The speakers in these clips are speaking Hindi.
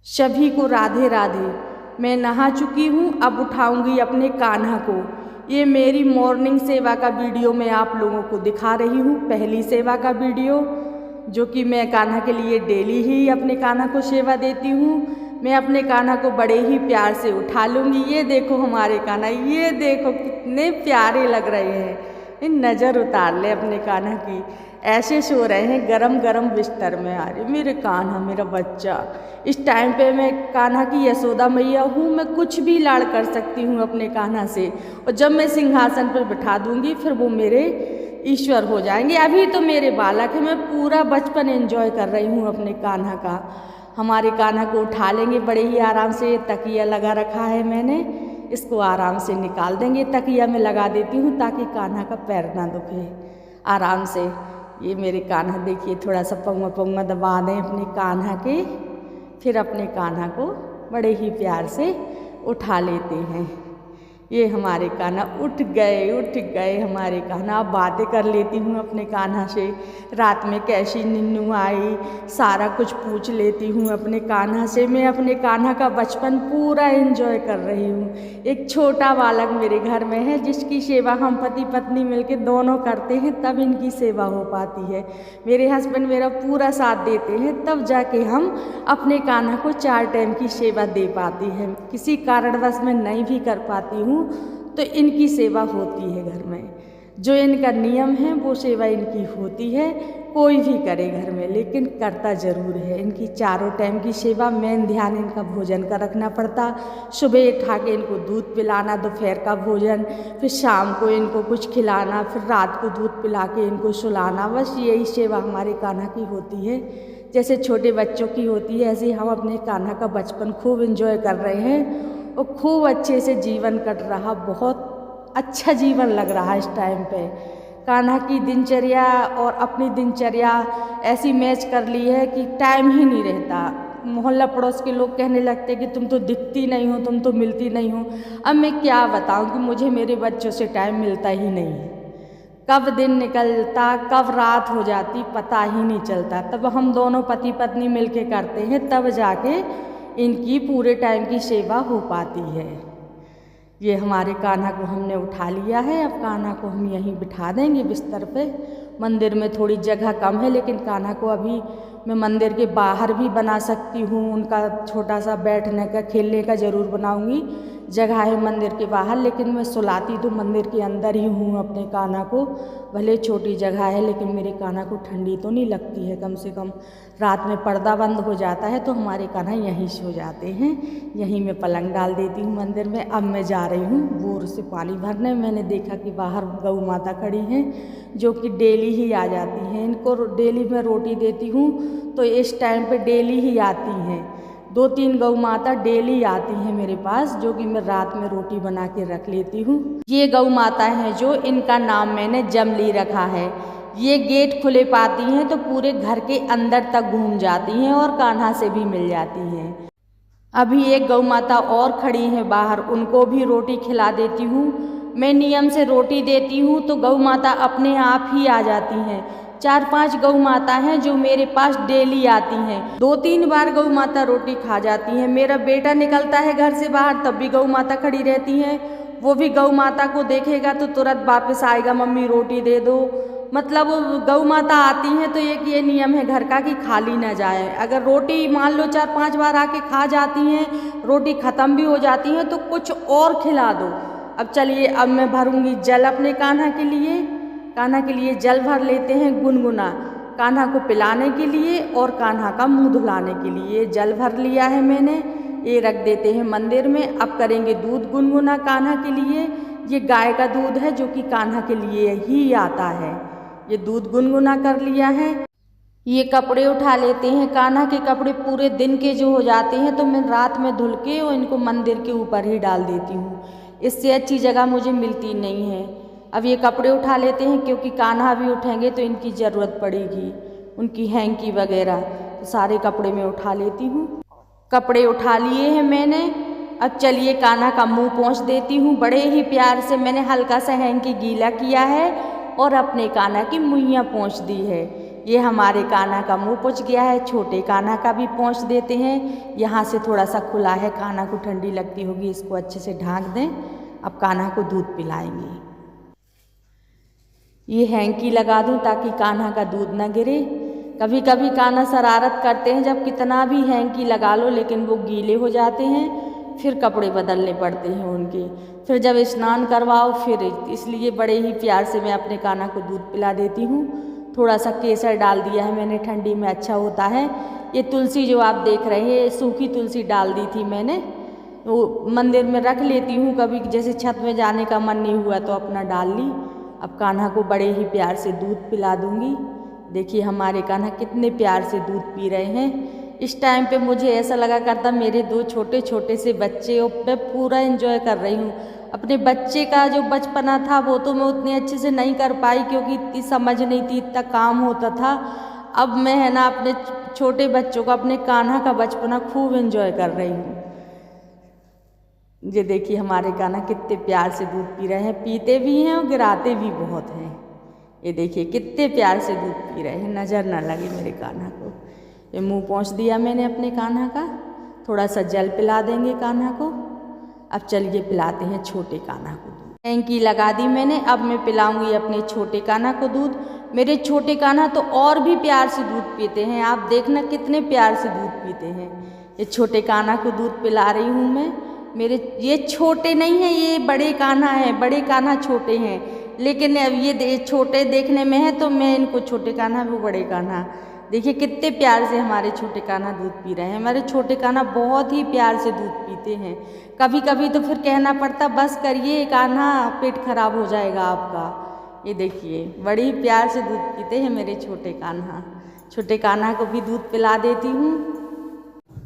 सभी को राधे राधे। मैं नहा चुकी हूँ, अब उठाऊंगी अपने कान्हा को। ये मेरी मॉर्निंग सेवा का वीडियो मैं आप लोगों को दिखा रही हूँ, पहली सेवा का वीडियो, जो कि मैं कान्हा के लिए डेली ही अपने कान्हा को सेवा देती हूँ। मैं अपने कान्हा को बड़े ही प्यार से उठा लूँगी। ये देखो हमारे कान्हा, ये देखो कितने प्यारे लग रहे हैं। नज़र उतार ले अपने कान्हा की, ऐसे सो रहे हैं गरम गरम बिस्तर में। आ रहे मेरे कान्हा, मेरा बच्चा। इस टाइम पे मैं कान्हा की यशोदा मैया हूँ, मैं कुछ भी लाड़ कर सकती हूँ अपने कान्हा से, और जब मैं सिंहासन पर बिठा दूँगी फिर वो मेरे ईश्वर हो जाएंगे। अभी तो मेरे बालक हैं, मैं पूरा बचपन एंजॉय कर रही हूँ अपने कान्हा का। हमारे कान्हा को उठा लेंगे बड़े ही आराम से। तकिया लगा रखा है मैंने, इसको आराम से निकाल देंगे। तकिया में लगा देती हूँ ताकि कान्हा का पैर ना दुखे आराम से। ये मेरे कान्हा देखिए, थोड़ा सा पौंगा पौंगा दबा दें अपने कान्हा के, फिर अपने कान्हा को बड़े ही प्यार से उठा लेते हैं। ये हमारे कान्हा उठ गए हमारे कान्हा। अब बातें कर लेती हूँ अपने कान्हा से, रात में कैसी नींद आई सारा कुछ पूछ लेती हूँ अपने कान्हा से। मैं अपने कान्हा का बचपन पूरा एंजॉय कर रही हूँ। एक छोटा बालक मेरे घर में है जिसकी सेवा हम पति पत्नी मिलके दोनों करते हैं, तब इनकी सेवा हो पाती है। मेरे हस्बैंड मेरा पूरा साथ देते हैं, तब जाके हम अपने कान्हा को 4 टाइम की सेवा दे पाती है। किसी कारणवश मैं नहीं भी कर पाती हूँ तो इनकी सेवा होती है घर में। जो इनका नियम है वो सेवा इनकी होती है, कोई भी करे घर में, लेकिन करता ज़रूर है। इनकी 4 टाइम की सेवा, मेन ध्यान इनका भोजन का रखना पड़ता। सुबह उठा के इनको दूध पिलाना, दोपहर का भोजन, फिर शाम को इनको कुछ खिलाना, फिर रात को दूध पिला के इनको सुलाना। बस यही सेवा हमारे कान्हा की होती है। जैसे छोटे बच्चों की होती है, ऐसे ही हम अपने कान्हा का बचपन खूब एंजॉय कर रहे हैं और खूब अच्छे से जीवन कट रहा। बहुत अच्छा जीवन लग रहा है इस टाइम पे। कान्हा की दिनचर्या और अपनी दिनचर्या ऐसी मैच कर ली है कि टाइम ही नहीं रहता। मोहल्ला पड़ोस के लोग कहने लगते कि तुम तो दिखती नहीं हो, तुम तो मिलती नहीं हो। अब मैं क्या बताऊं कि मुझे मेरे बच्चों से टाइम मिलता ही नहीं है। कब दिन निकलता, कब रात हो जाती, पता ही नहीं चलता। तब हम दोनों पति पत्नी मिलके करते हैं, तब जाके इनकी पूरे टाइम की सेवा हो पाती है। ये हमारे कान्हा को हमने उठा लिया है। अब कान्हा को हम यहीं बिठा देंगे बिस्तर पे। मंदिर में थोड़ी जगह कम है, लेकिन कान्हा को अभी मैं मंदिर के बाहर भी बना सकती हूँ। उनका छोटा सा बैठने का, खेलने का ज़रूर बनाऊँगी। जगह है मंदिर के बाहर, लेकिन मैं सुलाती तो मंदिर के अंदर ही हूँ अपने कान्हा को। भले छोटी जगह है, लेकिन मेरे कान्हा को ठंडी तो नहीं लगती है। कम से कम रात में पर्दा बंद हो जाता है तो हमारे कान्हा यहीं सो जाते हैं। यहीं मैं पलंग डाल देती हूँ मंदिर में। अब मैं जा रही हूँ बोर से पानी भरने। मैंने देखा कि बाहर गौ माता खड़ी हैं, जो कि डेली ही आ जाती हैं। इनको डेली मैं रोटी देती हूँ तो इस टाइम पे डेली ही आती हैं। 2-3 गौ माता डेली आती हैं मेरे पास, जो कि मैं रात में रोटी बना के रख लेती हूँ। ये गौ माता हैं जो, इनका नाम मैंने जमली रखा है। ये गेट खुले पाती हैं तो पूरे घर के अंदर तक घूम जाती हैं और कान्हा से भी मिल जाती हैं। अभी एक गौ माता और खड़ी हैं बाहर, उनको भी रोटी खिला देती हूँ। मैं नियम से रोटी देती हूँ तो गौ माता अपने आप ही आ जाती हैं। 4-5 गौ माता हैं जो मेरे पास डेली आती हैं। 2-3 बार गौ माता रोटी खा जाती हैं। मेरा बेटा निकलता है घर से बाहर, तब भी गौ माता खड़ी रहती हैं। वो भी गौ माता को देखेगा तो तुरंत वापस आएगा, मम्मी रोटी दे दो। मतलब गौ माता आती हैं तो एक ये नियम है घर का कि खाली ना जाए। अगर रोटी मान लो 4-5 बार आके खा जाती हैं, रोटी ख़त्म भी हो जाती हैं, तो कुछ और खिला दो। अब चलिए, अब मैं भरूंगी जल अपने कान्हा के लिए। कान्हा के लिए जल भर लेते हैं गुनगुना, कान्हा को पिलाने के लिए और कान्हा का मुंह धुलाने के लिए। जल भर लिया है मैंने, ये रख देते हैं मंदिर में। अब करेंगे दूध गुनगुना कान्हा के लिए। ये गाय का दूध है जो कि कान्हा के लिए ही आता है। ये दूध गुनगुना कर लिया है। ये कपड़े उठा लेते हैं। कान्हा के कपड़े पूरे दिन के जो हो जाते हैं तो मैं रात में धुल के और इनको मंदिर के ऊपर ही डाल देती हूँ। इससे अच्छी जगह मुझे मिलती नहीं है। अब ये कपड़े उठा लेते हैं क्योंकि कान्हा भी उठेंगे तो इनकी ज़रूरत पड़ेगी, उनकी हैंकी वगैरह। तो सारे कपड़े मैं उठा लेती हूँ। कपड़े उठा लिए हैं मैंने। अब चलिए कान्हा का मुंह पोंछ देती हूँ बड़े ही प्यार से। मैंने हल्का सा हैंकी गीला किया है और अपने कान्हा की मुइयाँ पोंछ दी है। ये हमारे कान्हा का मुंह पुछ गया है, छोटे कान्हा का भी पोंछ देते हैं। यहाँ से थोड़ा सा खुला है, कान्हा को ठंडी लगती होगी, इसको अच्छे से ढाँक दें। अब कान्हा को दूध पिलाएंगे। ये हैंकी लगा दूं ताकि कान्हा का दूध ना गिरे। कभी कभी कान्हा शरारत करते हैं, जब कितना भी हैंकी लगा लो लेकिन वो गीले हो जाते हैं, फिर कपड़े बदलने पड़ते हैं उनके, फिर जब स्नान करवाओ फिर, इसलिए बड़े ही प्यार से मैं अपने कान्हा को दूध पिला देती हूँ। थोड़ा सा केसर डाल दिया है मैंने, ठंडी में अच्छा होता है। ये तुलसी जो आप देख रहे हैं, सूखी तुलसी डाल दी थी मैंने, वो मंदिर में रख लेती हूँ, कभी जैसे छत में जाने का मन नहीं हुआ तो अपना डाल ली। अब कान्हा को बड़े ही प्यार से दूध पिला दूँगी। देखिए हमारे कान्हा कितने प्यार से दूध पी रहे हैं। इस टाइम पे मुझे ऐसा लगा करता मेरे 2 छोटे छोटे से बच्चे, और मैं पूरा एंजॉय कर रही हूँ। अपने बच्चे का जो बचपना था वो तो मैं उतनी अच्छे से नहीं कर पाई क्योंकि इतनी समझ नहीं थी, इतना काम होता था। अब मैं है ना अपने छोटे बच्चों का, अपने कान्हा का बचपना खूब एंजॉय कर रही हूँ। ये देखिए हमारे कान्हा कितने प्यार से दूध पी रहे हैं, पीते भी हैं और गिराते भी बहुत हैं। ये देखिए कितने प्यार से दूध पी रहे हैं, नज़र ना लगे मेरे कान्हा को। ये मुंह पोंछ दिया मैंने अपने कान्हा का, थोड़ा सा जल पिला देंगे कान्हा को। अब चलिए पिलाते हैं छोटे कान्हा को दूध। टैंकी लगा दी मैंने, अब मैं पिलाऊंगी अपने छोटे कान्हा को दूध। मेरे छोटे कान्हा तो और भी प्यार से दूध पीते हैं, आप देखना कितने प्यार से दूध पीते हैं। ये छोटे कान्हा को दूध पिला रही हूँ मैं। मेरे ये छोटे नहीं हैं, ये बड़े कान्हा हैं, बड़े कान्हा छोटे हैं, लेकिन अब ये छोटे देखने में है तो मैं इनको छोटे कान्हा, वो बड़े कान्हा। देखिए कितने प्यार से हमारे छोटे कान्हा दूध पी रहे हैं। हमारे छोटे कान्हा बहुत ही प्यार से दूध पीते हैं। कभी कभी तो फिर कहना पड़ता बस करिए कान्हा, पेट खराब हो जाएगा आपका। ये देखिए बड़ी ही प्यार से दूध पीते हैं मेरे छोटे कान्हा। छोटे कान्हा को भी दूध पिला देती हूँ।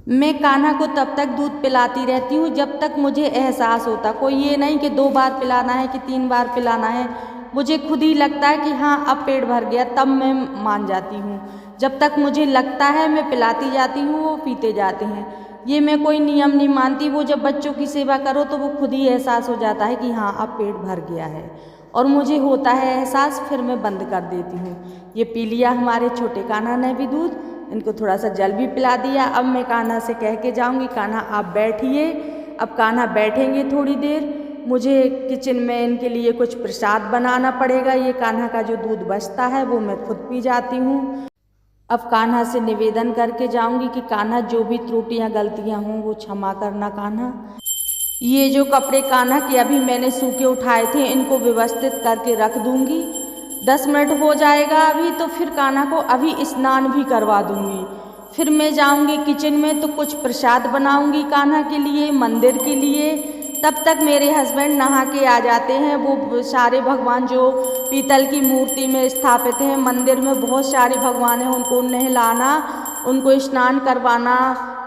मैं कान्हा को तब तक दूध पिलाती रहती हूँ जब तक मुझे एहसास होता, कोई ये नहीं कि 2 बार पिलाना है कि 3 बार पिलाना है। मुझे खुद ही लगता है कि हाँ अब पेट भर गया, तब मैं मान जाती हूँ। जब तक मुझे लगता है मैं पिलाती जाती हूँ, वो पीते जाते हैं। ये मैं कोई नियम नहीं मानती, वो जब बच्चों की सेवा करो तो वो खुद ही एहसास हो जाता है कि हाँ अब पेट भर गया है, और मुझे होता है एहसास, फिर मैं बंद कर देती हूँ। ये पी लिया हमारे छोटे कान्हा ने भी दूध, इनको थोड़ा सा जल भी पिला दिया। अब मैं कान्हा से कह के जाऊँगी कान्हा आप बैठिए। अब कान्हा बैठेंगे थोड़ी देर, मुझे किचन में इनके लिए कुछ प्रसाद बनाना पड़ेगा। ये कान्हा का जो दूध बचता है वो मैं खुद पी जाती हूँ। अब कान्हा से निवेदन करके जाऊंगी कि कान्हा जो भी त्रुटियां गलतियां हों वो क्षमा करना कान्हा। ये जो कपड़े कान्हा के अभी मैंने सूखे उठाए थे इनको व्यवस्थित करके रख दूंगी। 10 मिनट हो जाएगा अभी, तो फिर कान्हा को अभी स्नान भी करवा दूंगी। फिर मैं जाऊंगी किचन में तो कुछ प्रसाद बनाऊंगी कान्हा के लिए, मंदिर के लिए। तब तक मेरे हस्बैंड नहा के आ जाते हैं। वो सारे भगवान जो पीतल की मूर्ति में स्थापित हैं, मंदिर में बहुत सारे भगवान हैं, उनको नहलाना, उनको स्नान करवाना,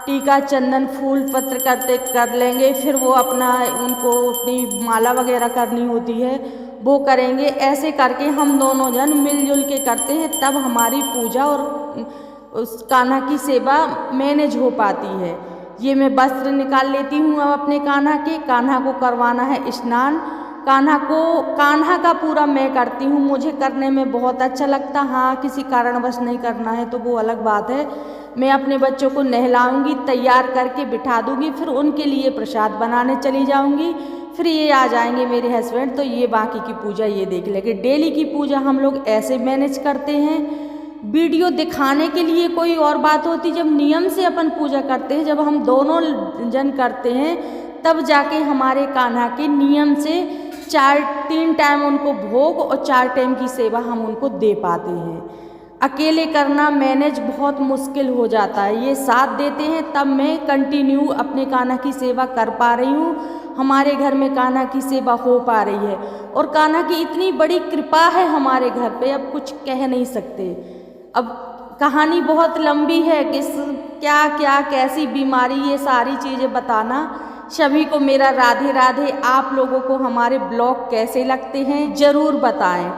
टीका चंदन फूल पत्र कर लेंगे। फिर वो अपना उनको अपनी माला वगैरह करनी होती है वो करेंगे। ऐसे करके हम दोनों जन मिलजुल के करते हैं, तब हमारी पूजा और उस कान्हा की सेवा मैनेज हो पाती है। ये मैं वस्त्र निकाल लेती हूँ अब अपने कान्हा के। कान्हा को करवाना है स्नान। कान्हा का पूरा मैं करती हूँ, मुझे करने में बहुत अच्छा लगता। हाँ किसी कारणवश नहीं करना है तो वो अलग बात है। मैं अपने बच्चों को नहलाऊंगी, तैयार करके बिठा दूंगी, फिर उनके लिए प्रसाद बनाने चली जाऊंगी। फिर ये आ जाएंगे मेरे हस्बैंड, तो ये बाकी की पूजा ये देख लेंगे। डेली की पूजा हम लोग ऐसे मैनेज करते हैं। वीडियो दिखाने के लिए कोई और बात होती, जब नियम से अपन पूजा करते हैं, जब हम दोनों जन करते हैं, तब जाके हमारे कान्हा के नियम से 3 टाइम उनको भोग और 4 टाइम की सेवा हम उनको दे पाते हैं। अकेले करना मैनेज बहुत मुश्किल हो जाता है। ये साथ देते हैं तब मैं कंटिन्यू अपने कान्हा की सेवा कर पा रही हूँ। हमारे घर में कान्हा की सेवा हो पा रही है, और कान्हा की इतनी बड़ी कृपा है हमारे घर पे, अब कुछ कह नहीं सकते। अब कहानी बहुत लंबी है, क्या क्या कैसी बीमारी, ये सारी चीज़ें बताना। सभी को मेरा राधे राधे। आप लोगों को हमारे ब्लॉग कैसे लगते हैं ज़रूर बताएं।